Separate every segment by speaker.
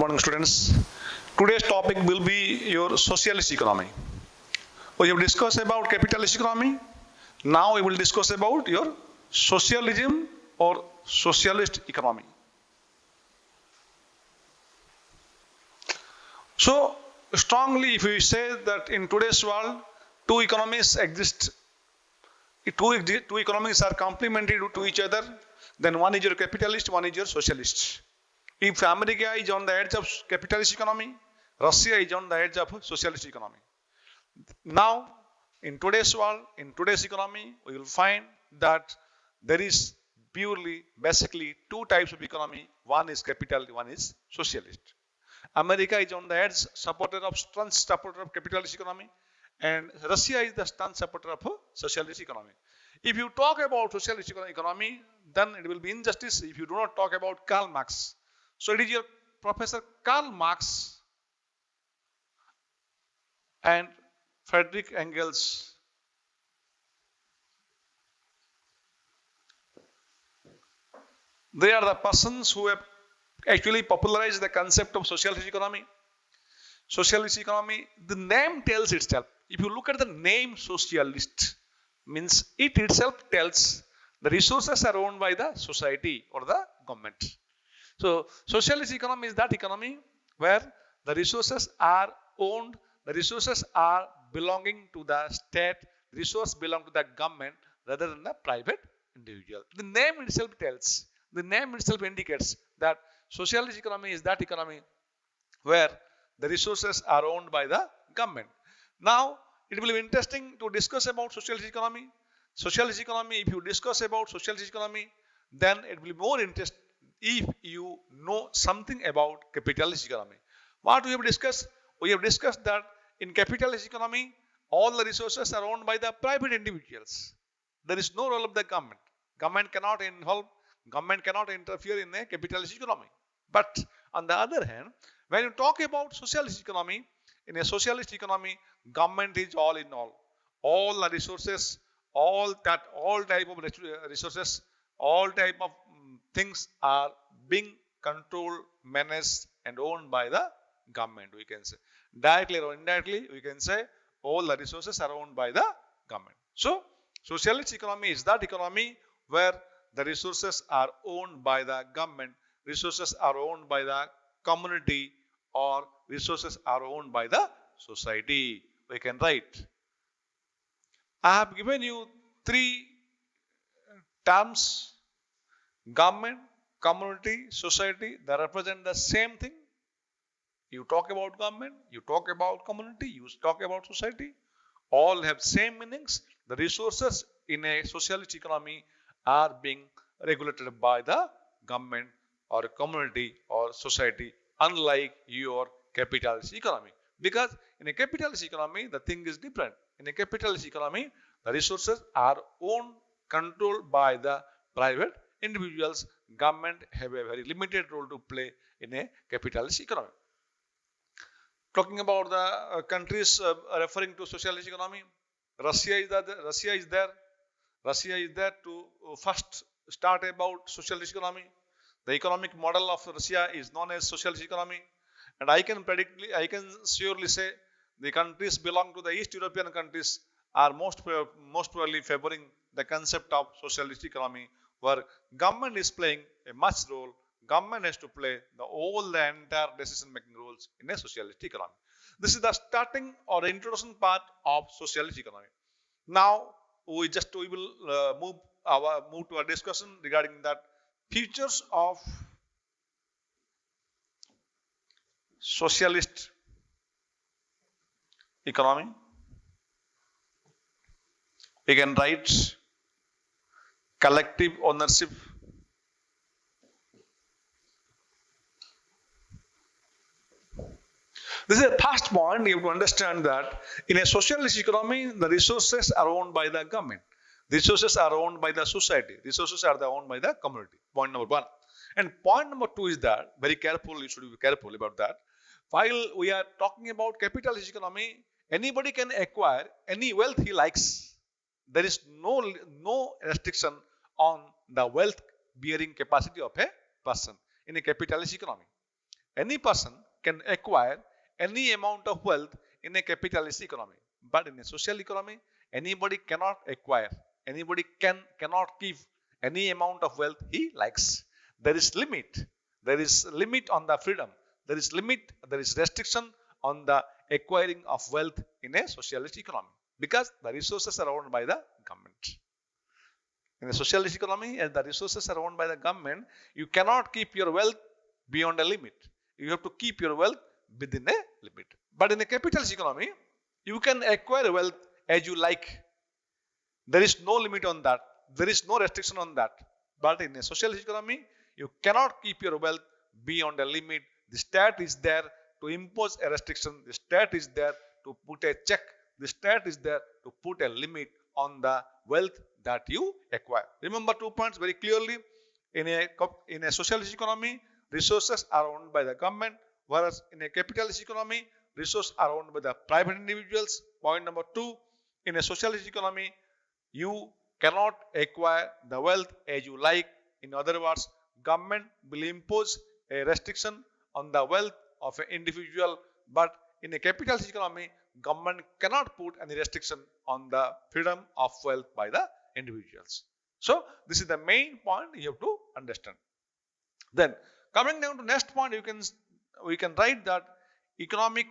Speaker 1: morning, students. Today's topic will be your socialist economy. We have discussed about capitalist economy. Now we will discuss about your socialism or socialist economy. So, strongly, if we say that in today's world, two economies exist, two economies are complementary to each other, then one is your capitalist, one is your socialist. If America is on the edge of capitalist economy, Russia is on the edge of socialist economy. Now, in today's world, in today's economy, we will find that there is basically two types of economy. One is capital, one is socialist. America is on the edge staunch supporter of capitalist economy, and Russia is the staunch supporter of socialist economy. If you talk about socialist economy, then it will be injustice if you do not talk about Karl Marx. So it is your Professor Karl Marx and Friedrich Engels. They are the persons who have actually popularized the concept of socialist economy. Socialist economy, the name tells itself. If you look at the name socialist, means it itself tells the resources are owned by the society or the government. So, socialist economy is that economy where the resources are owned, the resources are belonging to the state, resources belong to the government rather than the private individual. The name itself tells, the name itself indicates that socialist economy is that economy where the resources are owned by the government. Now, it will be interesting to discuss about socialist economy. Socialist economy, if you discuss about socialist economy, then it will be more interesting if you know something about capitalist economy. What we have discussed? We have discussed that in capitalist economy, all the resources are owned by the private individuals. There is no role of the government. Government cannot involve, government cannot interfere in a capitalist economy. But on the other hand, when you talk about socialist economy, in a socialist economy, government is all in all. All the resources, all type of resources, all type of things are being controlled, managed, and owned by the government, we can say. Directly or indirectly, we can say all the resources are owned by the government. So, socialist economy is that economy where the resources are owned by the government, resources are owned by the community, or resources are owned by the society. We can write. I have given you three terms: government, community, society. They represent the same thing. You talk about government, you talk about community, you talk about society. All have same meanings. The resources in a socialist economy are being regulated by the government or community or society, unlike your capitalist economy. Because in a capitalist economy, the thing is different. In a capitalist economy, the resources are owned, controlled by the private individuals. Government have a very limited role to play in a capitalist economy. Talking about the countries referring to socialist economy, Russia is there. Russia is there to first start about socialist economy. The economic model of Russia is known as socialist economy, and I can surely say the countries belong to the East European countries are most probably favoring the concept of socialist economy, where government is playing a much role. Government has to play the entire decision-making roles in a socialist economy. This is the starting or the introduction part of socialist economy. Now we will move to a discussion regarding that features of socialist economy. We can write collective ownership. This is the first point. You have to understand that in a socialist economy, the resources are owned by the government. Resources are owned by the society. Resources are owned by the community. Point number one. And point number two is that, very careful, you should be careful about that. While we are talking about capitalist economy, anybody can acquire any wealth he likes. There is no restriction on the wealth bearing capacity of a person in a capitalist economy. Any person can acquire any amount of wealth in a capitalist economy. But in a social economy, anybody cannot acquire, anybody cannot give any amount of wealth he likes. There is limit. There is limit on the freedom. There is limit, there is restriction on the acquiring of wealth in a socialist economy because the resources are owned by the government. In a socialist economy, as the resources are owned by the government, you cannot keep your wealth beyond a limit. You have to keep your wealth within a limit. But in a capitalist economy, you can acquire wealth as you like. There is no limit on that. There is no restriction on that. But in a socialist economy, you cannot keep your wealth beyond a limit. The state is there to impose a restriction. The state is there to put a check. The state is there to put a limit on the wealth that you acquire. Remember 2 points very clearly. In a socialist economy, resources are owned by the government, whereas in a capitalist economy, resources are owned by the private individuals. Point number 2, in a socialist economy, you cannot acquire the wealth as you like. In other words, government will impose a restriction on the wealth of an individual, but in a capitalist economy, government cannot put any restriction on the freedom of wealth by the individuals. So this is the main point you have to understand. Then coming down to next point, we can write that economic,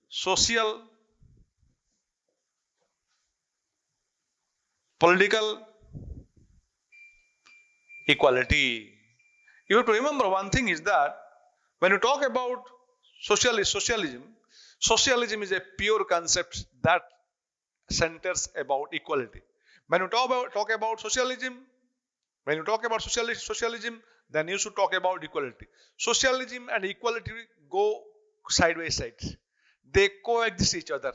Speaker 1: social, political equality. You have to remember one thing is that when you talk about socialism is a pure concept that centers about equality. When you talk about socialism, then you should talk about equality. Socialism and equality go side by side. They coexist each other.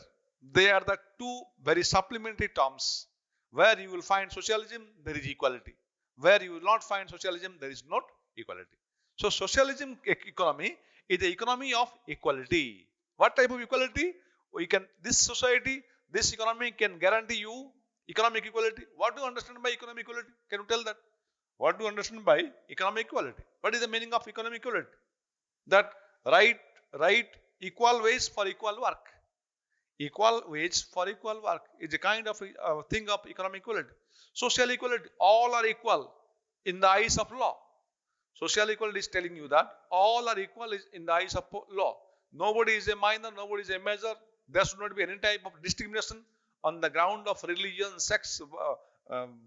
Speaker 1: They are the two very supplementary terms. Where you will find socialism, there is equality. Where you will not find socialism, there is not equality. So socialism economy is the economy of equality. What type of equality? This society, this economy can guarantee you economic equality. What do you understand by economic equality? Can you tell that? What do you understand by economic equality? What is the meaning of economic equality? That right equal wage for equal work. Equal wage for equal work is a kind of thing of economic equality. Social equality, all are equal in the eyes of law. Social equality is telling you that all are equal in the eyes of law. Nobody is a minor, nobody is a major. There should not be any type of discrimination on the ground of religion, sex,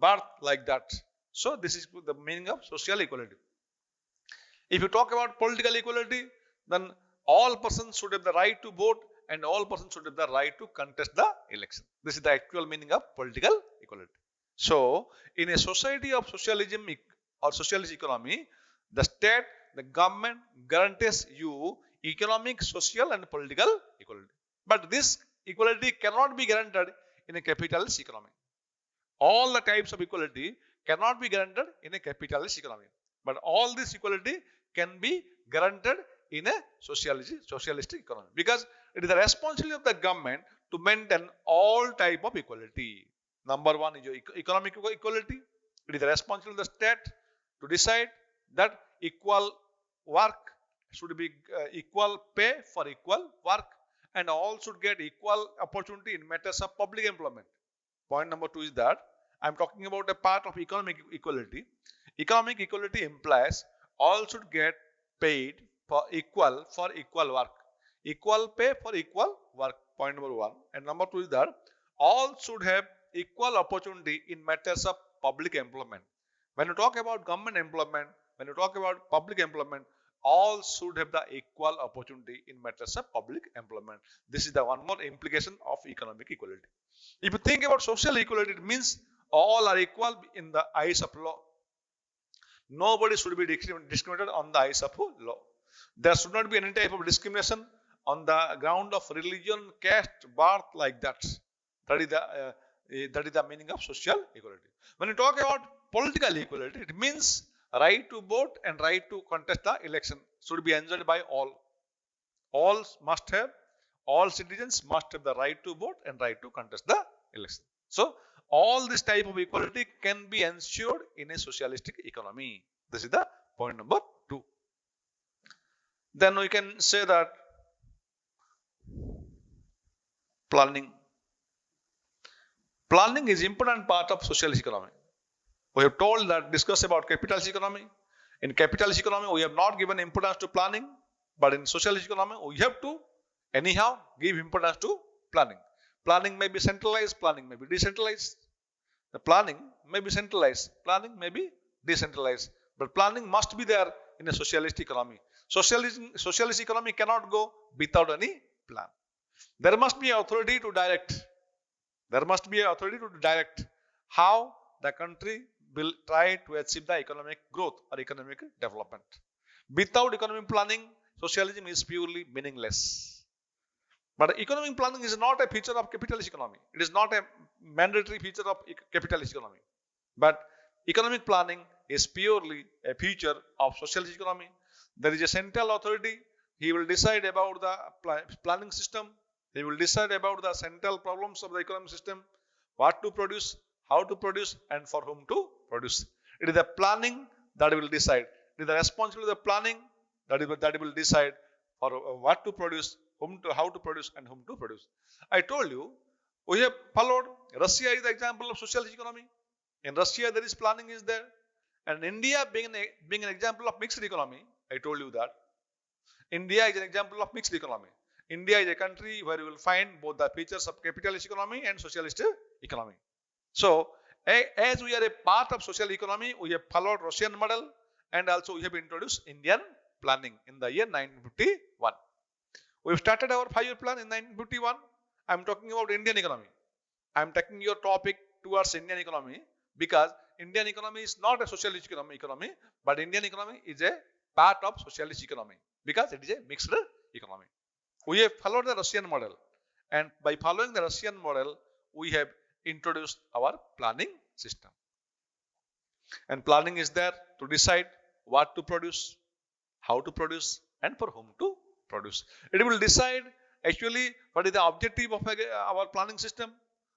Speaker 1: birth, like that. So this is the meaning of social equality. If you talk about political equality, then all persons should have the right to vote and all persons should have the right to contest the election. This is the actual meaning of political equality. So, in a society of socialism or socialist economy, the state, the government guarantees you economic, social and political equality. But this equality cannot be guaranteed in a capitalist economy. All the types of equality cannot be guaranteed in a capitalist economy. But all this equality can be guaranteed in a socialistic economy. Because it is the responsibility of the government to maintain all type of equality. Number one is your economic equality. It is the responsibility of the state to decide that equal work should be equal pay for equal work and all should get equal opportunity in matters of public employment. Point number 2 is that I am talking about a part of economic equality. Economic equality implies all should get paid for equal work. Equal pay for equal work. Point number 1. And number 2 is that all should have equal opportunity in matters of public employment. When you talk about government employment, when you talk about public employment, all should have the equal opportunity in matters of public employment. This is the one more implication of economic equality. If you think about social equality, it means all are equal in the eyes of law. Nobody should be discriminated on the eyes of law. There should not be any type of discrimination on the ground of religion, caste, birth, like that. That is the meaning of social equality. When you talk about political equality, it means right to vote and right to contest the election should be enjoyed by all. All citizens must have the right to vote and right to contest the election. So, all this type of equality can be ensured in a socialistic economy. This is the point number then we can say that planning. Planning is important part of socialist economy. We have told that discuss about capitalist economy. In capitalist economy, we have not given importance to planning, but in socialist economy, we have to anyhow give importance to planning. Planning may be centralized, planning may be decentralized. The planning may be centralized, planning may be decentralized, but planning must be there in a socialist economy. Socialist economy cannot go without any plan. There must be authority to direct. There must be authority to direct how the country will try to achieve the economic growth or economic development. Without economic planning, socialism is purely meaningless. But economic planning is not a feature of capitalist economy. It is not a mandatory feature of capitalist economy. But economic planning is purely a feature of socialist economy. There is a central authority. He will decide about the planning system. He will decide about the central problems of the economic system, what to produce, how to produce, and for whom to produce. It is the planning that will decide. It is the responsibility of the planning that will decide for what to produce, how to produce, and whom to produce. I told you, we have followed. Russia is the example of socialist economy. In Russia, there is planning is there. And India being an example of mixed economy, I told you that. India is an example of mixed economy. India is a country where you will find both the features of capitalist economy and socialist economy. So, as we are a part of social economy, we have followed Russian model and also we have introduced Indian planning in the year 1951. We have started our 5-year plan in 1951. I am talking about Indian economy. I am taking your topic towards Indian economy because Indian economy is not a socialist economy, but Indian economy is a part of socialist economy because it is a mixed economy. We have followed the Russian model, and by following the Russian model, we have introduced our planning system. And planning is there to decide what to produce, how to produce, and for whom to produce. It will decide actually what is the objective of our planning system,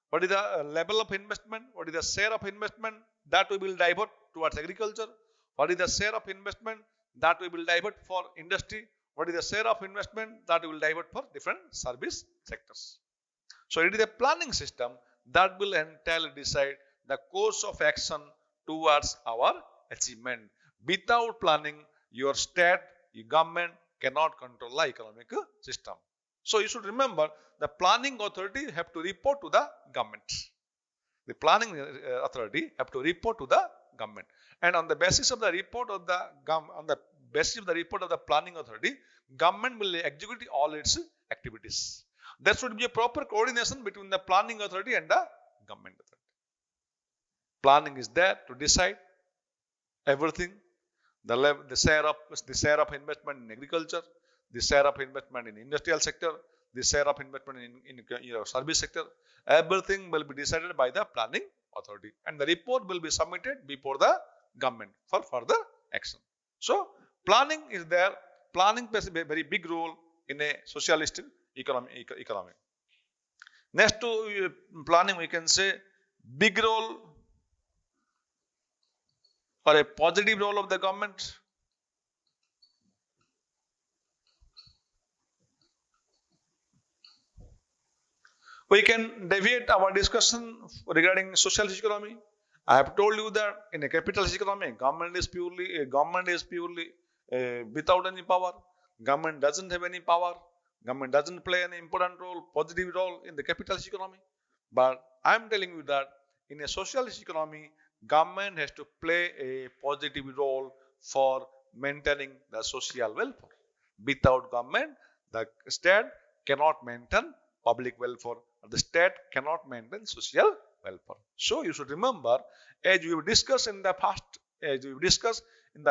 Speaker 1: what is the level of investment, what is the share of investment that we will divert towards agriculture, what is the share of investment that we will divert for industry, what is the share of investment that we will divert for different service sectors. So it is a planning system that will entirely decide the course of action towards our achievement. Without planning, your state, your government cannot control the economic system. So you should remember the planning authority have to report to the government. The planning authority have to report to the government, and on the basis of the report of the planning authority, government will execute all its activities. There should be a proper coordination between the planning authority and the government authority. Planning is there to decide everything. The share of investment in agriculture, the share of investment in industrial sector, the share of investment in service sector, everything will be decided by the planning authority, and the report will be submitted before the government for further action. So planning is there. Planning plays a very big role in a socialist economy. Next to planning, we can say big role or a positive role of the government. We can deviate our discussion regarding socialist economy. I have told you that in a capitalist economy, government is purely without any power. Government doesn't have any power. Government doesn't play any important role, positive role in the capitalist economy. But I am telling you that in a socialist economy, government has to play a positive role for maintaining the social welfare. Without government, the state cannot maintain public welfare. The state cannot maintain social welfare. So you should remember, as we discussed in the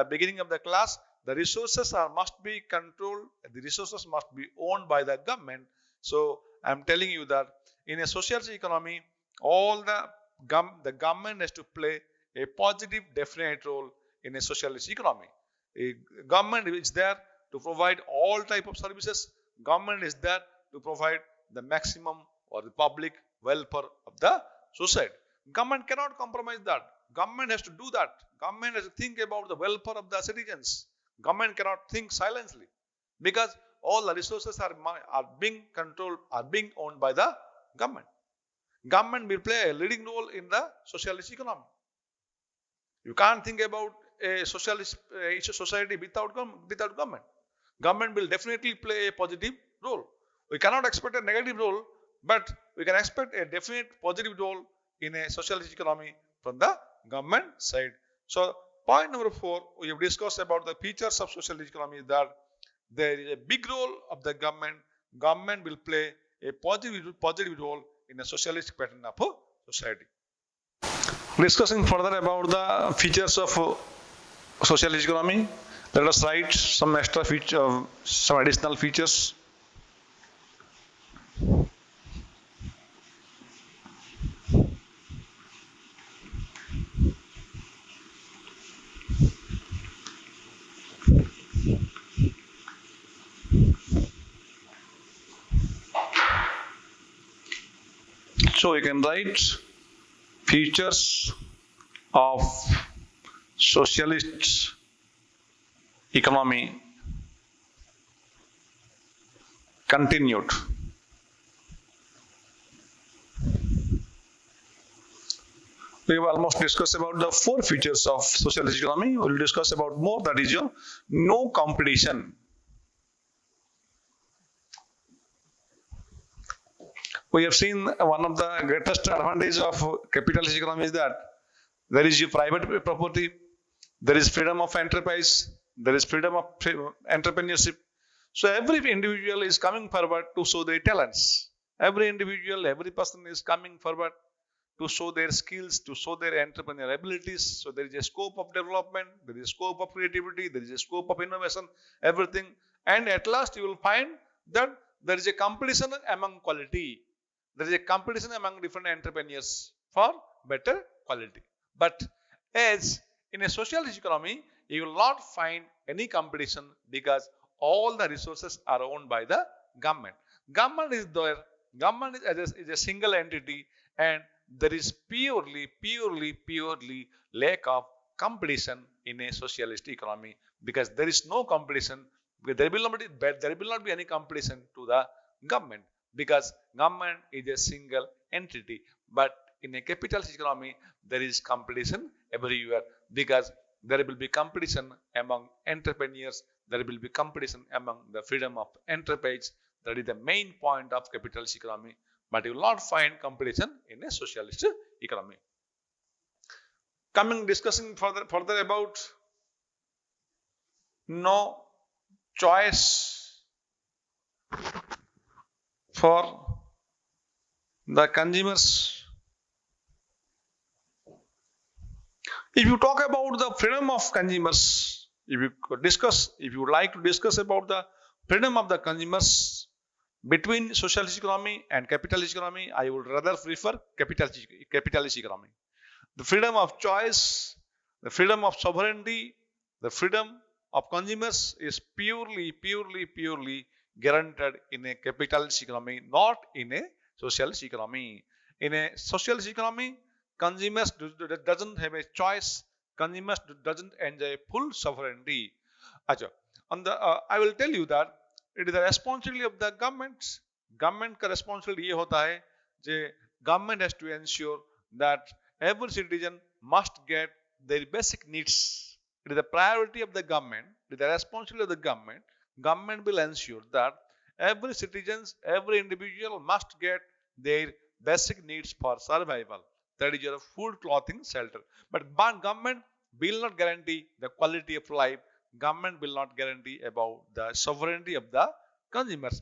Speaker 1: beginning of the class, the resources must be controlled. The resources must be owned by the government. So I am telling you that in a socialist economy, all the government has to play a positive, definite role in a socialist economy. A government is there to provide all type of services. Government is there to provide the maximum or the public welfare of the society. Government cannot compromise that. Government has to do that. Government has to think about the welfare of the citizens. Government cannot think silently. because all the resources are being controlled, are being owned by the government. Government will play a leading role in the socialist economy. You can't think about a socialist society without government. Government will definitely play a positive role. We cannot expect a negative role, but we can expect a definite positive role in a socialist economy from the government side. So, point number 4, we have discussed about the features of socialist economy, that there is a big role of the government. Government will play a positive role in a socialist pattern of society. Discussing further about the features of socialist economy, let us write some extra feature, some additional features. So you can write features of socialist economy continued. We have almost discussed about the 4 features of socialist economy. We will discuss about more, that is your no competition. We have seen one of the greatest advantages of capitalist economy is that there is your private property, there is freedom of enterprise, there is freedom of entrepreneurship. So every individual is coming forward to show their talents. Every individual, every person is coming forward to show their skills, to show their entrepreneurial abilities. So there is a scope of development, there is a scope of creativity, there is a scope of innovation, everything. And at last you will find that there is a competition among quality. There is a competition among different entrepreneurs for better quality. But as in a socialist economy, you will not find any competition because all the resources are owned by the government. Government is there. Government is a single entity, and there is purely lack of competition in a socialist economy, because there is no competition. There will not be any competition to the government, because government is a single entity. But in a capitalist economy, there is competition everywhere, because there will be competition among entrepreneurs, there will be competition among the freedom of enterprise. That is the main point of capitalist economy. But you will not find competition in a socialist economy. Discussing further about no choice for the consumers. If you talk about the freedom of consumers, if you would like to discuss about the freedom of the consumers between socialist economy and capitalist economy, I would rather prefer capitalist economy. The freedom of choice, the freedom of sovereignty, the freedom of consumers is purely guaranteed in a capitalist economy, not in a socialist economy. In a socialist economy, consumers doesn't have a choice. Consumers doesn't enjoy full sovereignty. I will tell you that it is the responsibility of the governments. Government का responsibility ये होता है कि government has to ensure that every citizen must get their basic needs. It is the priority of the government. It is the responsibility of the government. Government will ensure that every citizen, every individual must get their basic needs for survival. That is your food, clothing, shelter. But government will not guarantee the quality of life. Government will not guarantee about the sovereignty of the consumers.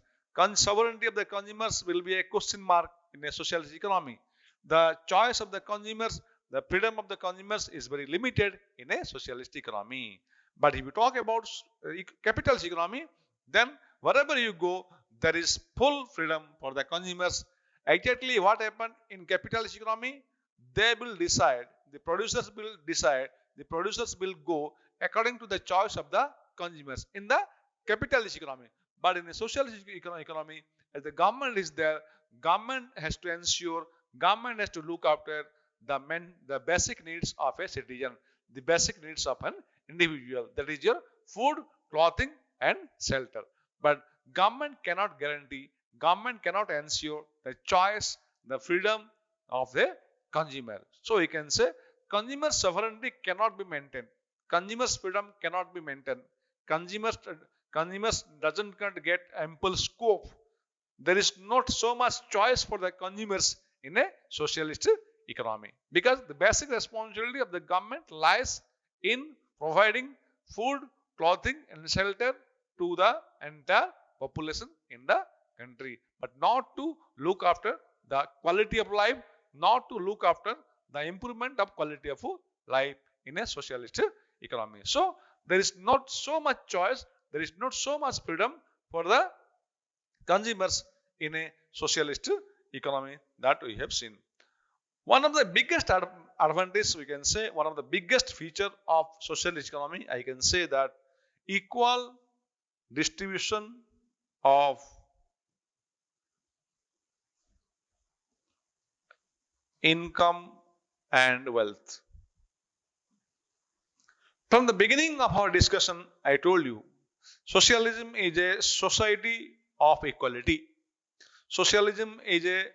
Speaker 1: Sovereignty of the consumers will be a question mark in a socialist economy. The choice of the consumers, the freedom of the consumers is very limited in a socialist economy. But if you talk about capitalist economy, then wherever you go, there is full freedom for the consumers. Exactly what happened in capitalist economy, they will decide, the producers will decide, the producers will go according to the choice of the consumers in the capitalist economy. But in a socialist economy, as the government is there, government has to ensure, government has to look after the basic needs of a citizen, the basic needs of an individual. That is your food, clothing, and shelter. But government cannot guarantee, government cannot ensure the choice, the freedom of the consumer. So we can say consumer sovereignty cannot be maintained. Consumer's freedom cannot be maintained. Consumers consumers doesn't get ample scope. There is not so much choice for the consumers in a socialist economy, because the basic responsibility of the government lies in providing food, clothing and shelter to the entire population in the country, but not to look after the quality of life, not to look after the improvement of quality of life in a socialist economy. So there is not so much choice, there is not so much freedom for the consumers in a socialist economy that we have seen. One of the biggest advantages, we can say, one of the biggest feature of socialist economy, I can say that equal distribution of income and wealth. From the beginning of our discussion, I told you socialism is a society of equality. Socialism is a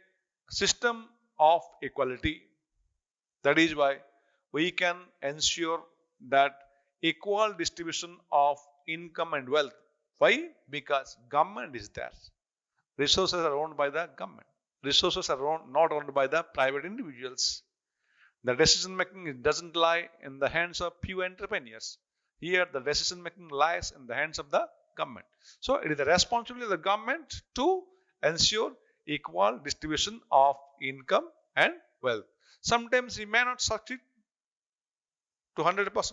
Speaker 1: system of equality. That is why we can ensure that equal distribution of income and wealth. Why? Because government is there. Resources are owned by the government. Resources are not owned by the private individuals. The decision making doesn't lie in the hands of few entrepreneurs. Here, the decision making lies in the hands of the government. So, it is the responsibility of the government to ensure equal distribution of income and wealth. Sometimes we may not succeed to 100%,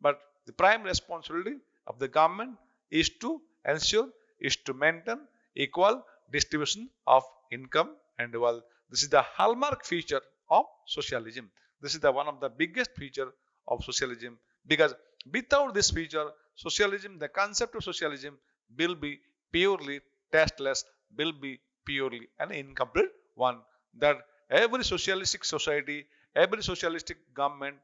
Speaker 1: but the prime responsibility of the government is to ensure, is to maintain equal distribution of income and wealth. This is the hallmark feature of socialism. This is the one of the biggest feature of socialism, because without this feature, socialism, the concept of socialism will be purely tasteless, will be purely an incomplete one. That every socialistic society, every socialistic government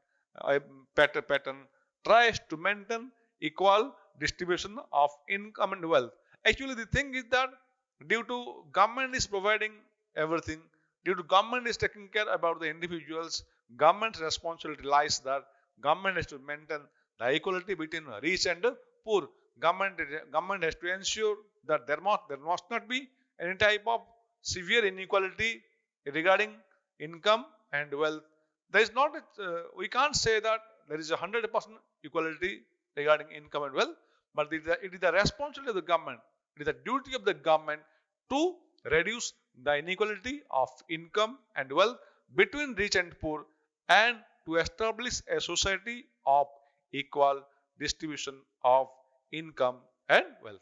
Speaker 1: pattern tries to maintain equal distribution of income and wealth. Actually, the thing is that due to government is providing everything, due to government is taking care about the individuals, government's responsibility lies that government has to maintain the equality between rich and poor. Government has to ensure that there must not be any type of severe inequality regarding income and wealth. There is not we can't say that there is 100% equality regarding income and wealth, but it is the responsibility of the government, it is the duty of the government to reduce the inequality of income and wealth between rich and poor, and to establish a society of equal distribution of income and wealth.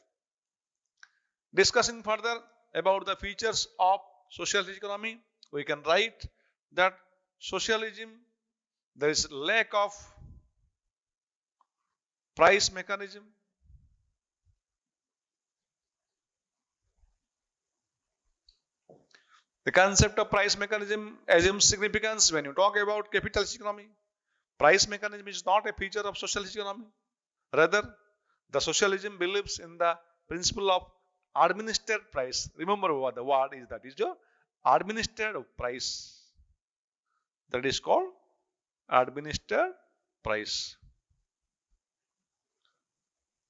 Speaker 1: Discussing further about the features of socialist economy, we can write that socialism, there is lack of price mechanism. The concept of price mechanism assumes significance when you talk about capitalist economy. Price mechanism is not a feature of socialist economy. Rather, the socialism believes in the principle of administered price. Remember what the word is, that is your administered price. That is called administered price.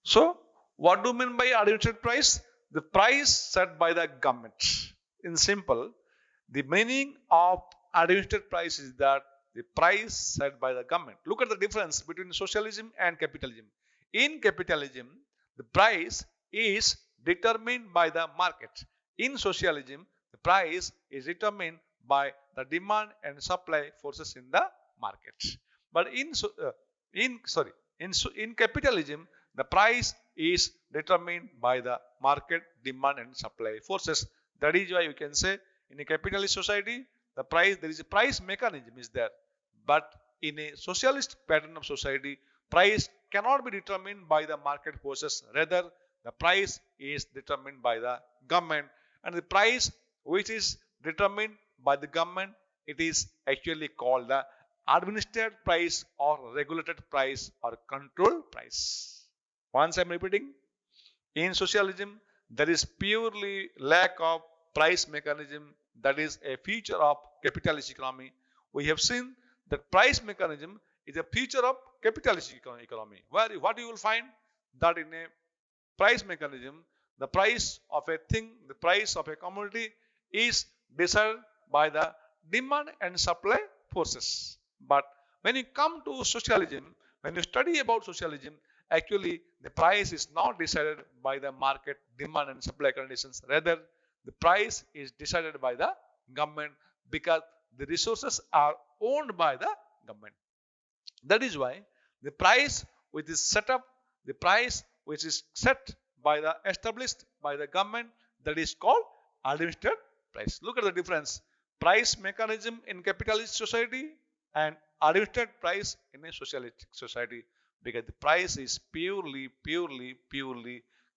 Speaker 1: So, what do you mean by administered price? The price set by the government. In simple, the meaning of administered price is that the price set by the government. Look at the difference between socialism and capitalism. In capitalism, the price is determined by the market. In socialism, the price is determined by the demand and supply forces in the market. But in capitalism, the price is determined by the market demand and supply forces. That is why you can say in a capitalist society, there is a price mechanism is there. But in a socialist pattern of society, price cannot be determined by the market forces. Rather, the price is determined by the government, and the price which is determined by the government, it is actually called the administered price or regulated price or controlled price. Once I am repeating, in socialism, there is purely lack of price mechanism that is a feature of capitalist economy. We have seen that price mechanism is a feature of capitalist economy, where what you will find that in a price mechanism, the price of a thing, the price of a commodity is decided by the demand and supply forces. But when you come to socialism, when you study about socialism, actually the price is not decided by the market demand and supply conditions. Rather, the price is decided by the government because the resources are owned by the government. That is why the price which is set up, the price which is set by the established by the government, that is called administered price. Look at the difference. Price mechanism in capitalist society and administered price in a socialistic society, because the price is purely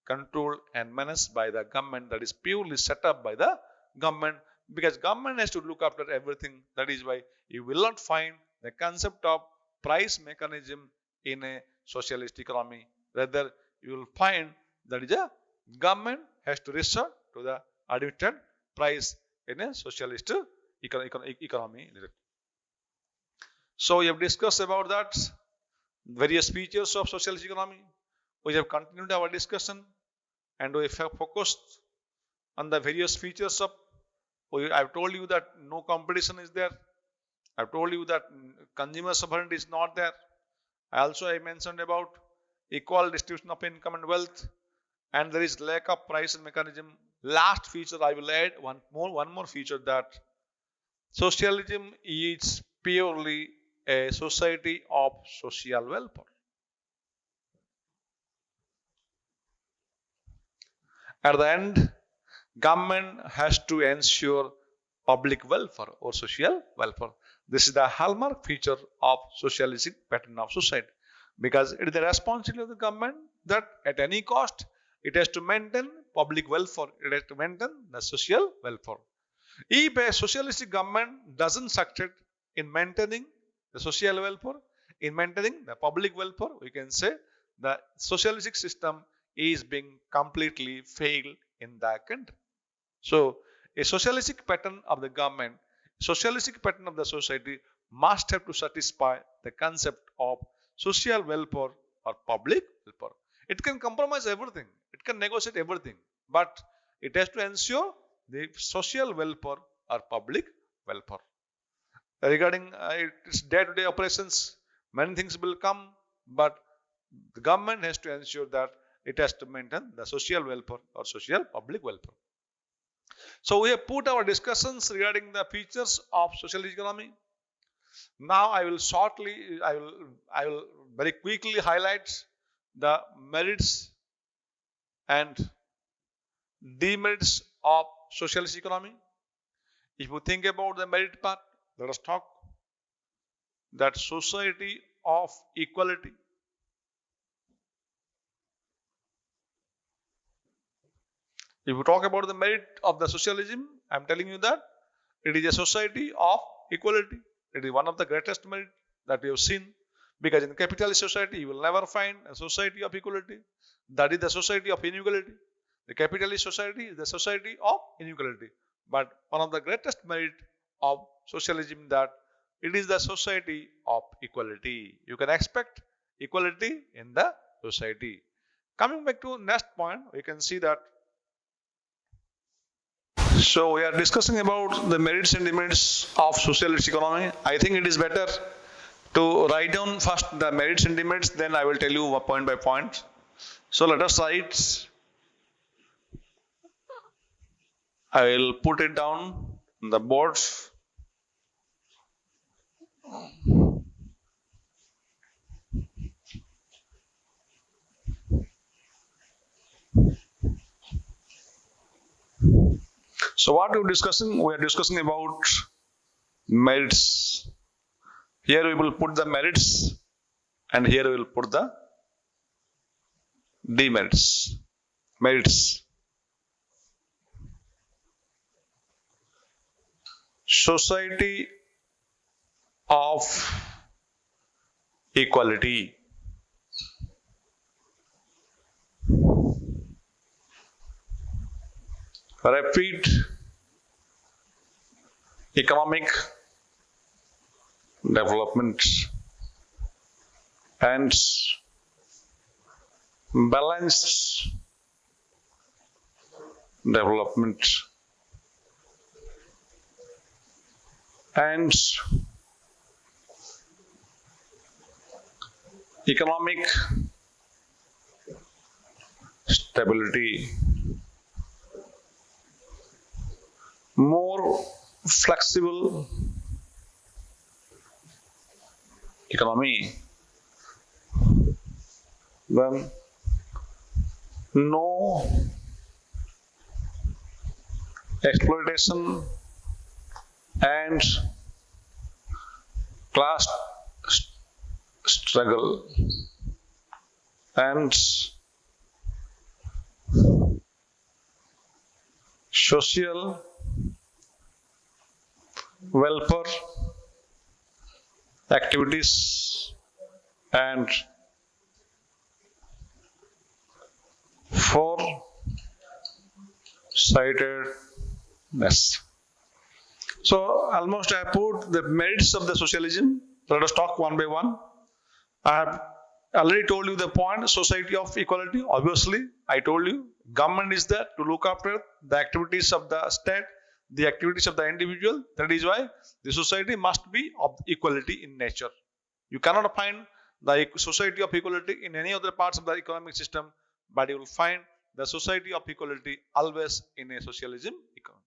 Speaker 1: controlled and managed by the government, that is purely set up by the government, because government has to look after everything. That is why you will not find the concept of price mechanism in a socialist economy. Rather, you will find that is a government has to resort to the administered price in a socialist economy. So we have discussed about that various features of socialist economy. We have continued our discussion and we have focused on the various features of. I've told you that no competition is there. I've told you that consumer sovereignty is not there. I mentioned about equal distribution of income and wealth, and there is lack of price mechanism. Last feature I will add one more feature, that socialism is purely a society of social welfare. At the end, government has to ensure public welfare or social welfare. This is the hallmark feature of socialistic pattern of society, because it is the responsibility of the government that at any cost it has to maintain public welfare, it has to maintain the social welfare. If a socialistic government doesn't succeed in maintaining the social welfare, in maintaining the public welfare, we can say the socialistic system is being completely failed in the country. So, a socialistic pattern of the government, socialistic pattern of the society must have to satisfy the concept of social welfare or public welfare. It can compromise everything, it can negotiate everything, but it has to ensure the social welfare or public welfare. Regarding its day-to-day operations, many things will come, but the government has to ensure that it has to maintain the social welfare or social public welfare. So we have put our discussions regarding the features of socialist economy. Now I will very quickly highlight the merits and demerits of socialist economy. If you think about the merit part, let us talk that society of equality. If you talk about the merit of the socialism, I am telling you that it is a society of equality. It is one of the greatest merit that we have seen, because in capitalist society you will never find a society of equality. That is the society of inequality. The capitalist society is the society of inequality. But one of the greatest merit of socialism that it is the society of equality. You can expect equality in the society. Coming back to next point, we can see that. So we are discussing about the merits and demerits of socialist economy. I think it is better to write down first the merits and demerits, then I will tell you point by point. So let us write. I will put it down on the board. So what we are discussing? We are discussing about merits. Here we will put the merits and here we will put the demerits. Merits. Society of equality. rapid economic development and balanced development and economic stability, more flexible economy, then no exploitation and class struggle and social welfare activities and four-sidedness. So almost I put the merits of the socialism. Let us talk one by one. I have already told you the point, society of equality. Obviously, I told you government is there to look after the activities of the state, the activities of the individual. That is why the society must be of equality in nature. You cannot find the society of equality in any other parts of the economic system, but you will find the society of equality always in a socialism economy.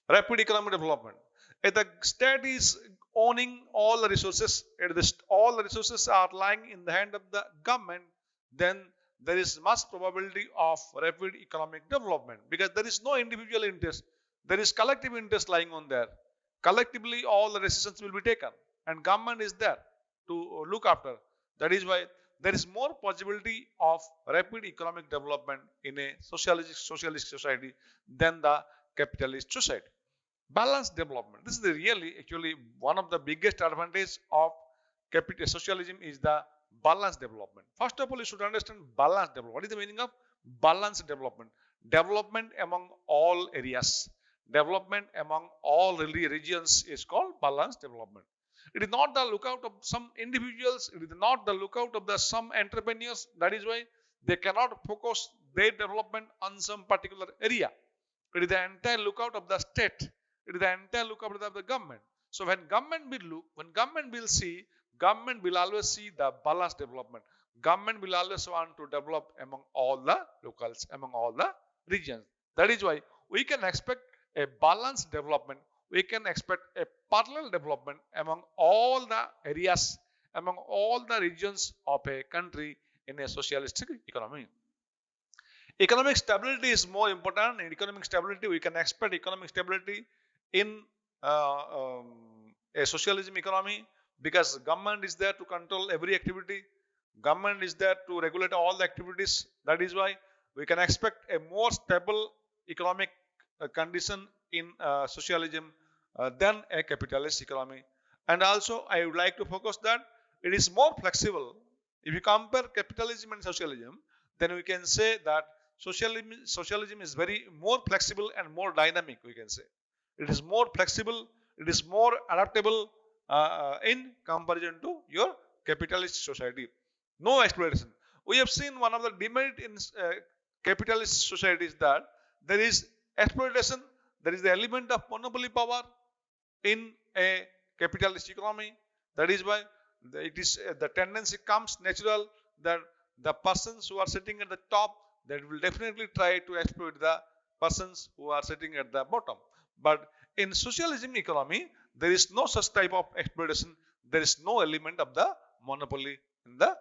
Speaker 1: Rapid economic development. If the state is owning all the resources, if all the resources are lying in the hand of the government, then there is much probability of rapid economic development because there is no individual interest. There is collective interest lying on there. Collectively, all the decisions will be taken, and government is there to look after. That is why there is more possibility of rapid economic development in a socialist society than the capitalist society. Balanced development. This is actually one of the biggest advantage of socialism is the balanced development. First of all, you should understand balanced development. What is the meaning of balanced development? Development among all areas. Development among all regions is called balanced development. It is not the lookout of some individuals. It is not the lookout of some entrepreneurs. That is why they cannot focus their development on some particular area. It is the entire lookout of the state. It is the entire lookout of the government. So when government will see, government will always see the balanced development. Government will always want to develop among all the locals, among all the regions. That is why we can expect a balanced development. We can expect a parallel development among all the areas, among all the regions of a country in a socialistic economy. Economic stability is more important. In economic stability, we can expect economic stability in a socialism economy because government is there to control every activity. Government is there to regulate all the activities. That is why we can expect a more stable economic condition in socialism than a capitalist economy. And also, I would like to focus that it is more flexible. If you compare capitalism and socialism, then we can say that socialism is very more flexible and more dynamic, we can say. It is more flexible, it is more adaptable in comparison to your capitalist society. No exploitation. We have seen one of the demerit in capitalist societies that there is exploitation, there is the element of monopoly power in a capitalist economy. That is why the tendency comes natural that the persons who are sitting at the top that will definitely try to exploit the persons who are sitting at the bottom. But in socialism economy, there is no such type of exploitation. There is no element of the monopoly in the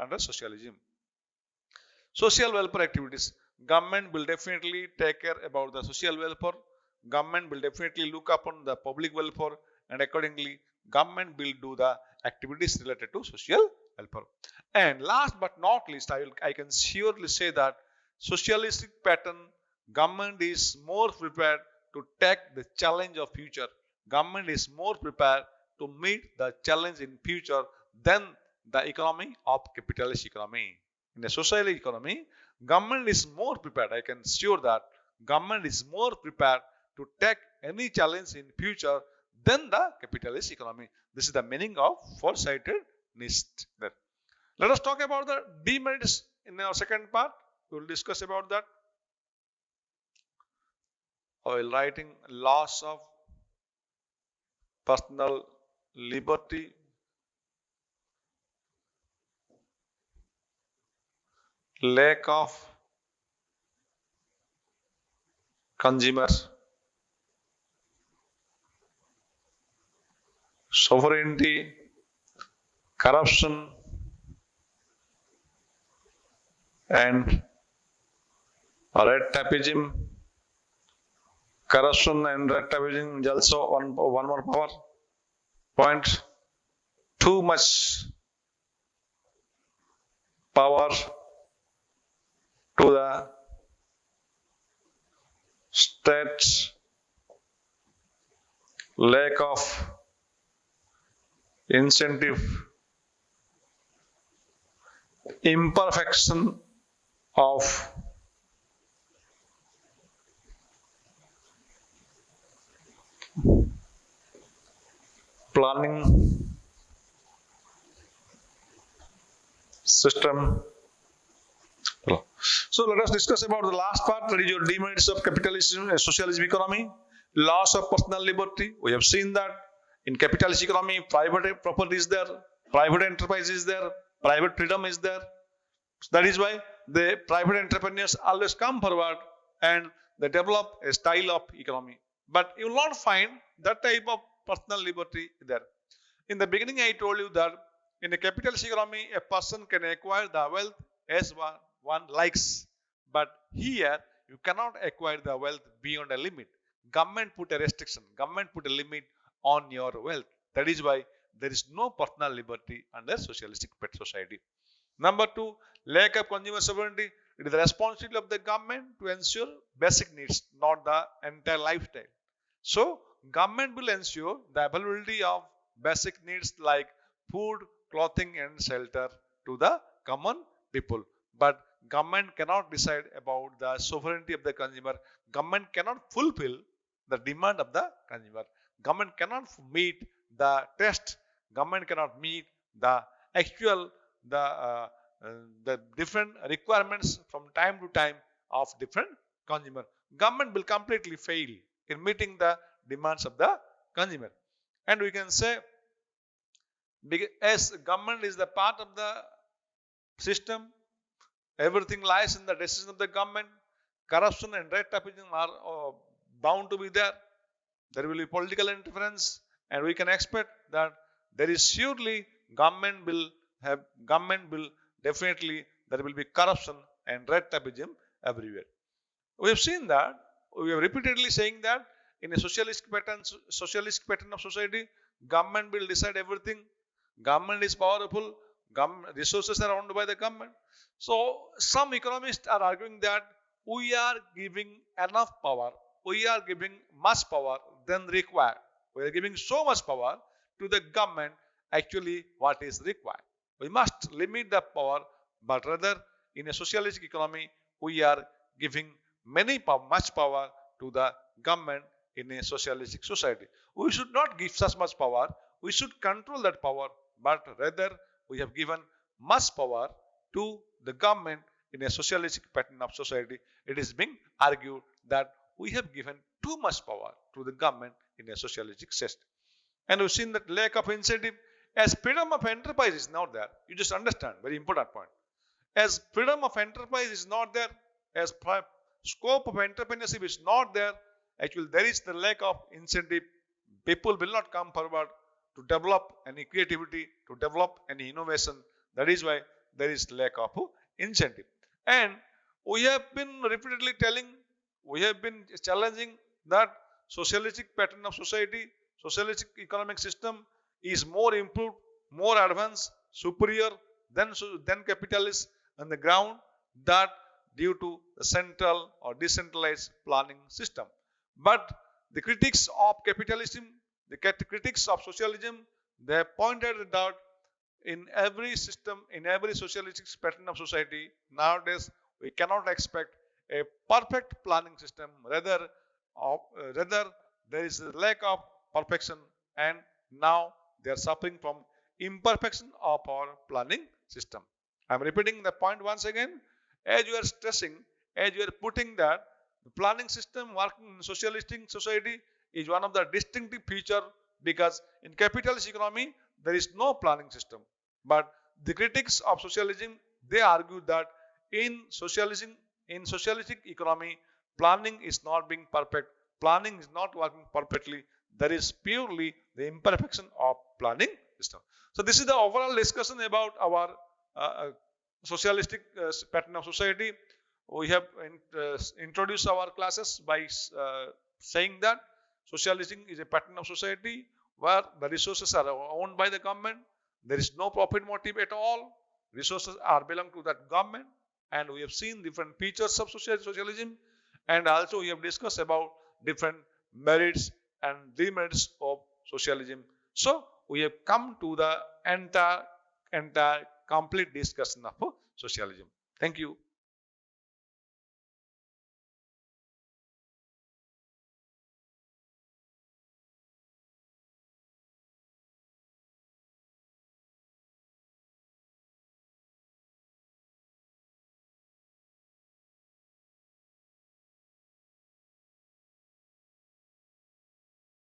Speaker 1: under socialism. Social welfare activities. Government will definitely take care about the social welfare. Government will definitely look upon the public welfare, and accordingly, government will do the activities related to social welfare. And last but not least, I can surely say that socialistic pattern, government is more prepared to take the challenge of future. Government is more prepared to meet the challenge in future than the economy of capitalist economy. In a socialist economy, government is more prepared. I can assure that government is more prepared to take any challenge in future than the capitalist economy. This is the meaning of foresightedness. Let us talk about the demerits in our second part. We will discuss about that. While writing loss of personal liberty, lack of consumer sovereignty, corruption, and red tapeism. Corruption and red tapeism is also one more power point. Too much power to the states, lack of incentive, imperfection of planning system. So let us discuss about the last part, that is your demerits of capitalism and socialism economy. Loss of personal liberty. We have seen that in capitalist economy, private property is there, private enterprise is there, private freedom is there. That is why the private entrepreneurs always come forward and they develop a style of economy. But you will not find that type of personal liberty there. In the beginning, I told you that in a capitalist economy, a person can acquire the wealth as one likes. But here, you cannot acquire the wealth beyond a limit. Government put a restriction. Government put a limit on your wealth. That is why there is no personal liberty under socialistic society. Number two, lack of consumer sovereignty. It is the responsibility of the government to ensure basic needs, not the entire lifestyle. So, government will ensure the availability of basic needs like food, clothing and shelter to the common people. But government cannot decide about the sovereignty of the consumer. Government cannot fulfill the demand of the consumer. Government cannot meet the test. Government cannot meet the actual the different requirements from time to time of different consumer. Government will completely fail in meeting the demands of the consumer. And we can say, as government is the part of the system, everything lies in the decision of the government. Corruption and red tapeism are bound to be there. There will be political interference, and we can expect that there is surely government will definitely there will be corruption and red tapeism everywhere. We have seen that. We are repeatedly saying that in a socialist pattern of society, government will decide everything. Government is powerful. Resources are owned by the government. So some economists are arguing that we are giving enough power. We are giving much power than required. We are giving so much power to the government actually what is required. We must limit the power, but rather in a socialistic economy, we are giving much power to the government in a socialistic society. We should not give such much power. We should control that power, but rather we have given much power to the government in a socialistic pattern of society. It is being argued that we have given too much power to the government in a socialistic system. And we've seen that lack of incentive, as freedom of enterprise is not there. You just understand, very important point. As freedom of enterprise is not there, as scope of entrepreneurship is not there, actually there is the lack of incentive. People will not come forward to develop any creativity, to develop any innovation. That is why there is lack of incentive. And we have been repeatedly telling, we have been challenging that socialistic pattern of society, socialistic economic system is more improved, more advanced, superior than capitalist on the ground, that due to the central or decentralized planning system. But the critics of capitalism, the critics of socialism, they have pointed out in every system, in every socialistic pattern of society, nowadays we cannot expect a perfect planning system. Rather there is a lack of perfection, and now they are suffering from imperfection of our planning system. I am repeating the point once again. As you are stressing, as you are putting that the planning system working in socialistic society is one of the distinctive feature, because in capitalist economy there is no planning system. But the critics of socialism, they argue that in socialistic economy, planning is not being perfect. Planning is not working perfectly. There is purely the imperfection of planning system. So this is the overall discussion about our socialistic pattern of society. We have introduced our classes by saying that socialism is a pattern of society where the resources are owned by the government. There is no profit motive at all. Resources are belong to that government, and we have seen different features of socialism, and also we have discussed about different merits and demerits of socialism. So we have come to the entire complete discussion of socialism. Thank you.